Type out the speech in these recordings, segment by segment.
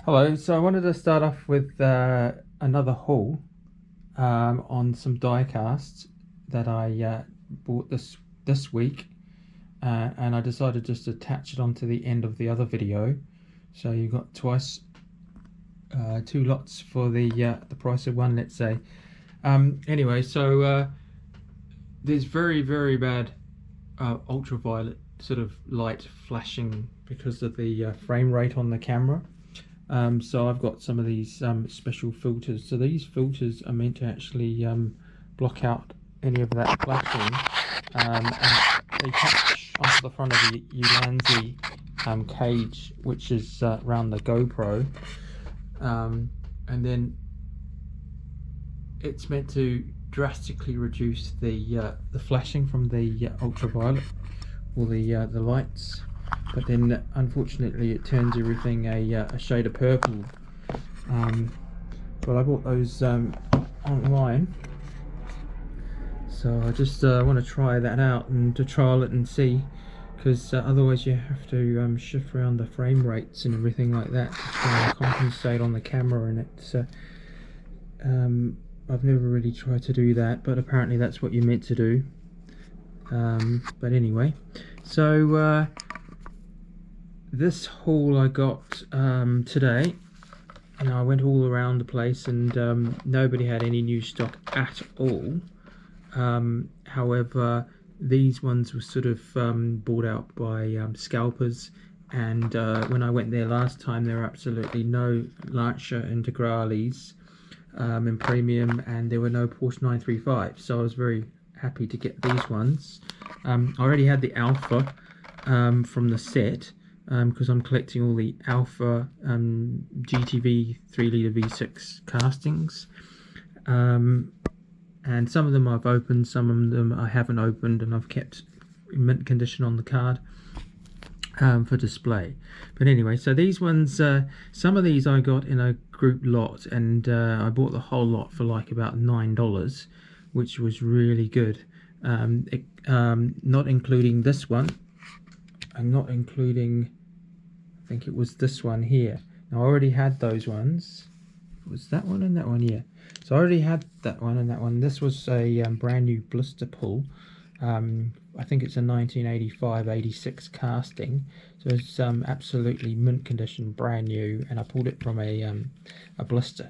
Hello, so I wanted to start off with another haul on some die casts that I bought this week, and I decided just to attach it onto the end of the other video. So you got twice, two lots for the price of one, let's say. Anyway, so there's very bad ultraviolet sort of light flashing because of the frame rate on the camera. So I've got some of these special filters. So these filters are meant to actually block out any of that flashing, and they attach onto the front of the Ulanzi cage, which is around the GoPro, and then it's meant to drastically reduce the flashing from the ultraviolet or the lights. But then unfortunately it turns everything a shade of purple. But I bought those online, so I just want to try that out and to trial it and see, because otherwise you have to shift around the frame rates and everything like that to try and compensate on the camera, and it's I've never really tried to do that, but apparently that's what you're meant to do. But anyway, so this haul I got today, and I went all around the place, and nobody had any new stock at all. However, these ones were sort of bought out by scalpers, and when I went there last time there were absolutely no Lancia Integrales in premium, and there were no Porsche 935, so I was very happy to get these ones. I already had the Alpha from the set, because I'm collecting all the Alpha GTV 3-litre V6 castings, and some of them I've opened, some of them I haven't opened, and I've kept in mint condition on the card for display. But anyway, so these ones, some of these I got in a group lot, and I bought the whole lot for like about $9, which was really good. Not including this one. I'm not including, I think it was this one here. Now I already had those ones. It was that one and that one, yeah. So I already had that one and that one. This was a brand new blister pull. I think it's a 1985-86 casting. So it's absolutely mint condition, brand new, and I pulled it from a blister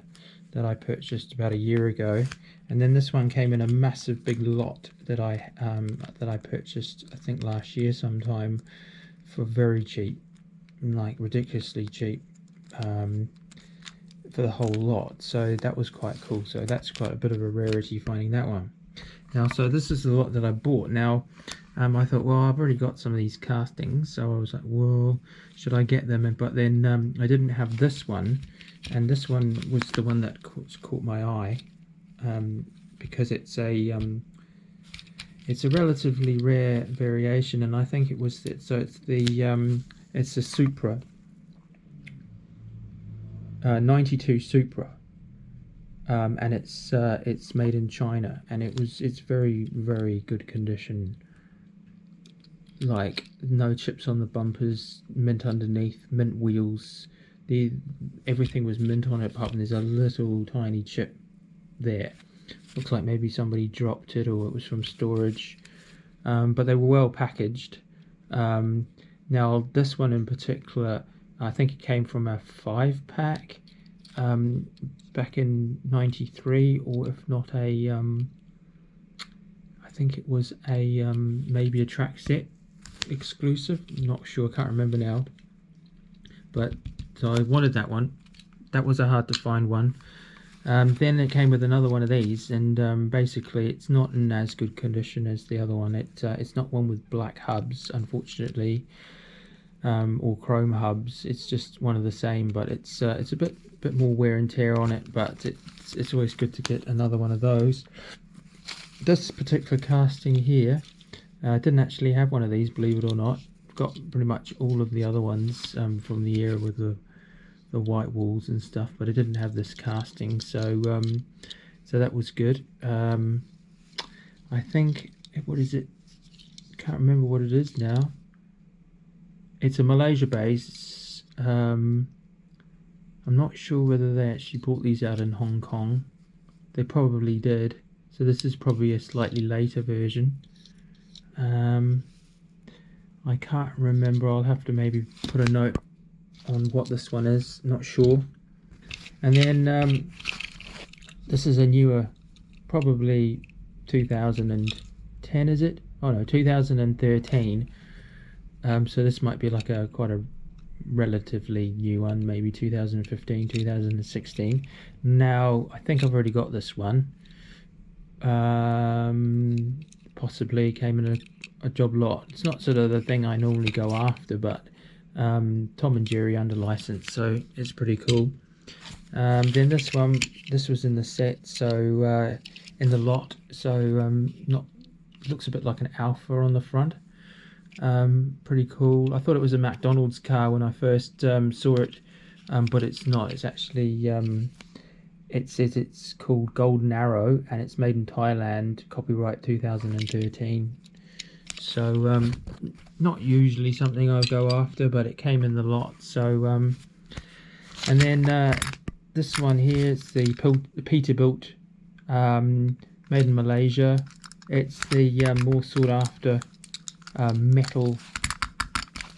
that I purchased about a year ago. And then this one came in a massive big lot that I purchased, I think last year sometime, for very cheap, like ridiculously cheap, for the whole lot. So that was quite cool. So that's quite a bit of a rarity, finding that one. Now, so this is the lot that I bought. Now, I thought, well, I've already got some of these castings, so I was like, well, should I get them? But then I didn't have this one, and this one was the one that caught my eye, because it's a relatively rare variation, and I think it was so it's the Supra 92 Supra, and it's made in China, and it's very good condition. Like, no chips on the bumpers, mint underneath, mint wheels. Everything was mint on it, apart from there's a little tiny chip there. Looks like maybe somebody dropped it, or it was from storage. But they were well packaged. Now this one in particular, I think it came from a 5-pack back in '93, or if not a I think it was a maybe a track set exclusive, not sure, can't remember now. But so I wanted that one. That was a hard to find one. Then it came with another one of these, and basically it's not in as good condition as the other one. It's not one with black hubs, unfortunately, or chrome hubs. It's just one of the same, but it's a bit more wear and tear on it. But it's always good to get another one of those. This particular casting here, I didn't actually have one of these, believe it or not. Got pretty much all of the other ones from the era with the white walls and stuff, but I didn't have this casting, so so that was good. I think, what is it? Can't remember what it is now. It's a Malaysia base. I'm not sure whether they actually brought these out in Hong Kong. They probably did. So this is probably a slightly later version. I can't remember. I'll have to maybe put a note on what this one is. Not sure. And then this is a newer, probably 2010, is it? Oh no, 2013. So this might be like quite a relatively new one, maybe 2015, 2016. Now I think I've already got this one. Possibly came in a job lot. It's not sort of the thing I normally go after, but Tom and Jerry under license, so it's pretty cool. Then this one, this was in the set, so in the lot, so not looks a bit like an Alpha on the front. Pretty cool. I thought it was a McDonald's car when I first saw it, but it's not. It's actually it says it's called Golden Arrow and it's made in Thailand, copyright 2013. So not usually something I go after, but it came in the lot. So and then this one here is the Peterbilt, made in Malaysia. It's the more sought after metal,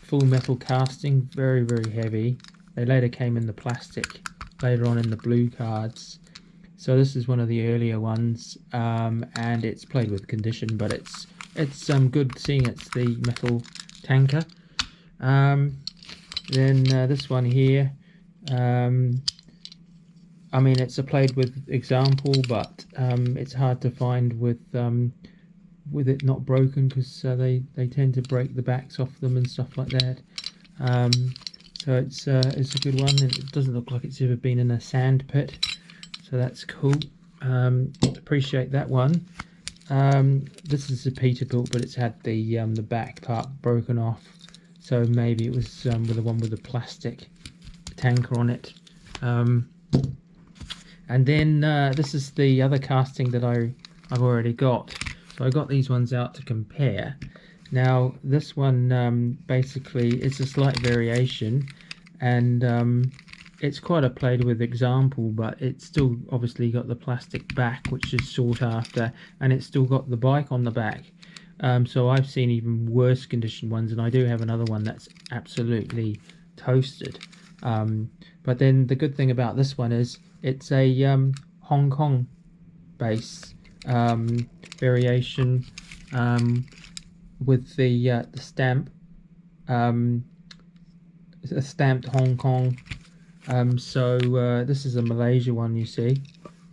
full metal casting, very, very heavy. They later came in the plastic, later on in the blue cards. So this is one of the earlier ones, and it's played with condition, but it's good seeing it's the metal tanker. Then this one here, I mean, it's a played with example, but it's hard to find with it not broken, because they tend to break the backs off them and stuff like that. So it's a good one. It doesn't look like it's ever been in a sand pit, so that's cool. Appreciate that one. This is a Peterbilt, but it's had the back part broken off, so maybe it was with the one with the plastic tanker on it. And then this is the other casting that I've already got. So I got these ones out to compare. Now this one basically it's a slight variation, and it's quite a played with example, but it's still obviously got the plastic back, which is sought after, and it's still got the bike on the back. So I've seen even worse condition ones, and I do have another one that's absolutely toasted. But then the good thing about this one is it's a Hong Kong base variation, with the stamp, a stamped Hong Kong. So this is a Malaysia one, you see,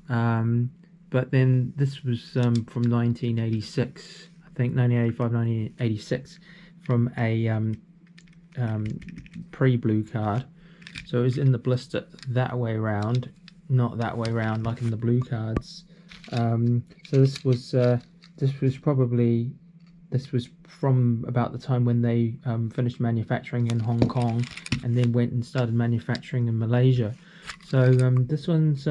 but then this was from 1986, I think 1985, 1986, from a pre-blue card. So it was in the blister that way around, not that way around like in the blue cards. So this was from about the time when they finished manufacturing in Hong Kong and then went and started manufacturing in Malaysia. So this one's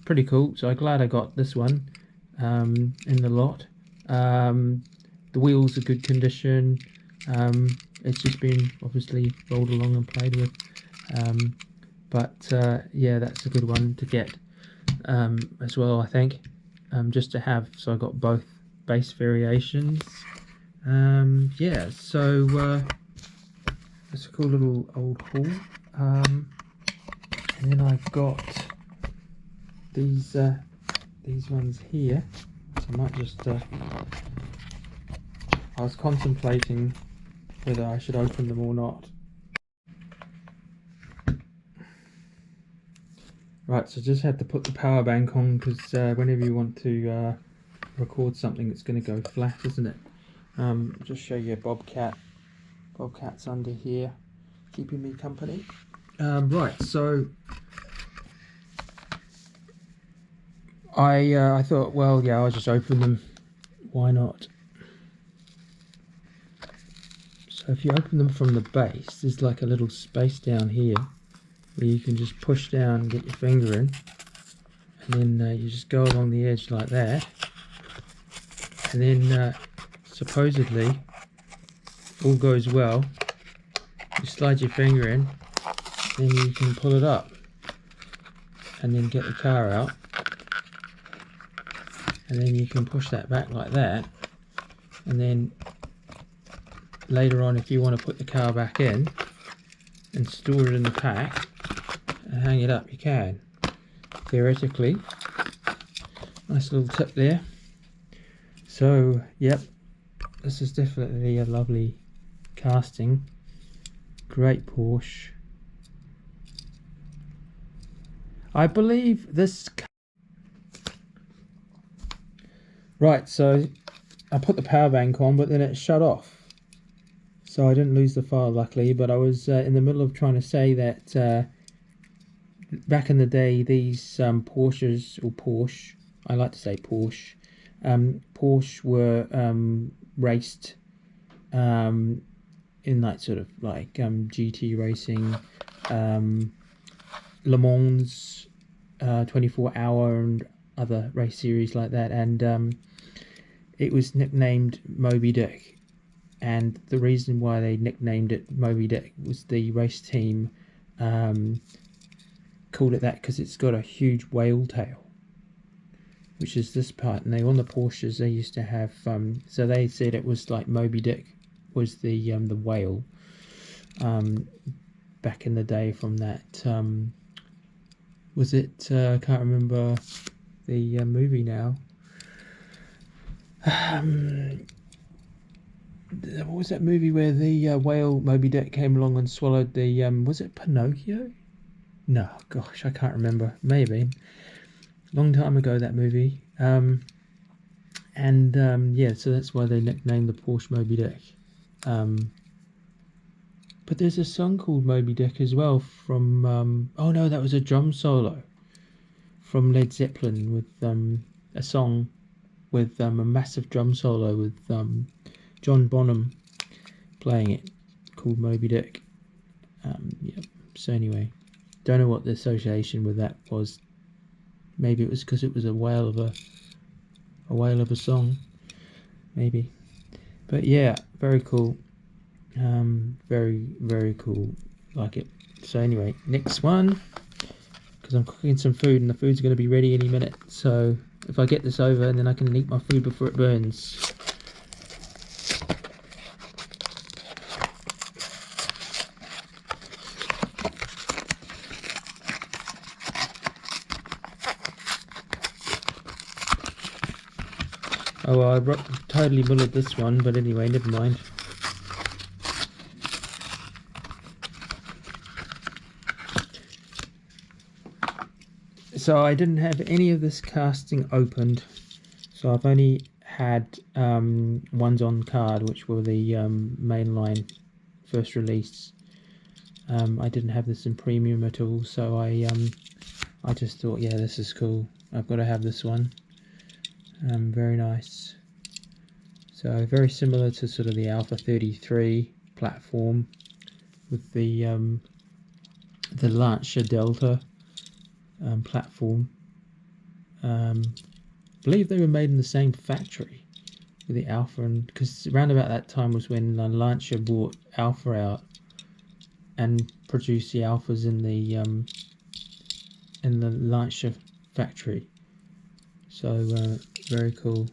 pretty cool, so I'm glad I got this one in the lot. The wheels are good condition. It's just been obviously rolled along and played with, but yeah, that's a good one to get as well, I think, just to have. So I got both base variations. Yeah, so it's a cool little old haul. And then I've got these ones here. So I might just I was contemplating whether I should open them or not. Right, so just had to put the power bank on, because whenever you want to record something, it's going to go flat, isn't it? Just show you a bobcat. Bobcat's under here, keeping me company. Right, so I thought, well, yeah, I'll just open them. Why not? So if you open them from the base, there's like a little space down here where you can just push down and get your finger in, and then you just go along the edge like that, and then supposedly, if all goes well, you slide your finger in, then you can pull it up. and then get the car out, and then you can push that back like that, and then later on if you want to put the car back in and store it in the pack and hang it up, you can, theoretically. Nice little tip there. So yep, this is definitely a lovely casting. Great Porsche. I believe this... Right, so I put the power bank on, but then it shut off. So I didn't lose the file, luckily, but I was in the middle of trying to say that back in the day, these Porsches, or Porsche, I like to say Porsche, Porsche were raced in like sort of like GT racing, Le Mans, 24-hour and other race series like that, and it was nicknamed Moby Dick. And the reason why they nicknamed it Moby Dick was the race team called it that because it's got a huge whale tail, which is this part. And they, on the Porsches, they used to have so they said it was like Moby Dick was the whale back in the day from that was it I can't remember the movie now. What was that movie where the whale Moby Dick came along and swallowed the was it Pinocchio? No, gosh, I can't remember. Maybe long time ago, that movie. Yeah, so that's why they nicknamed the Porsche Moby Dick. But there's a song called Moby Dick as well from oh no, that was a drum solo from Led Zeppelin with a song with a massive drum solo with John Bonham playing it, called Moby Dick. Yep. So anyway, don't know what the association with that was. Maybe it was because it was a whale of a song, maybe. But yeah, very cool. Very cool. Like it. So anyway, next one, because I'm cooking some food and the food's going to be ready any minute. So if I get this over, then I can eat my food before it burns. Oh, well, I totally mullered this one, but anyway, never mind. So I didn't have any of this casting opened, so I've only had ones on card, which were the mainline first release. I didn't have this in premium at all, so I just thought, yeah, this is cool. I've got to have this one. Very nice. So very similar to sort of the Alpha 33 platform with the Lancia Delta platform. Believe they were made in the same factory with the Alpha, and because around about that time was when Lancia bought Alpha out and produced the Alphas in the Lancia factory. So very cool,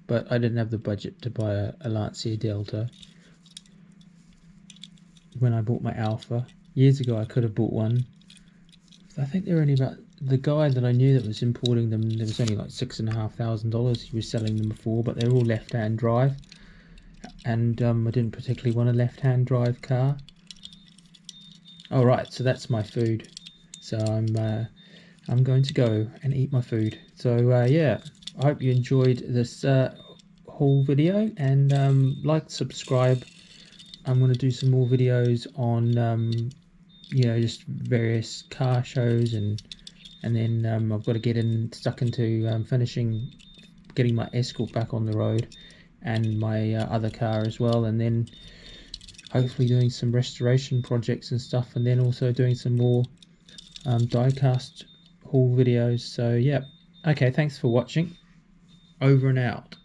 but I didn't have the budget to buy a Lancia Delta when I bought my Alpha. Years ago I could have bought one. I think they were only about, the guy that I knew that was importing them, there was only like $6,500 he was selling them for, but they're all left-hand drive, and I didn't particularly want a left-hand drive car. Alright, so that's my food. So I'm going to go and eat my food. So yeah, I hope you enjoyed this haul video, and like, subscribe. I'm going to do some more videos on you know, just various car shows, and then I've got to get stuck into getting my Escort back on the road, and my other car as well, and then hopefully doing some restoration projects and stuff, and then also doing some more diecast haul videos. So yeah, okay, thanks for watching. Over and out.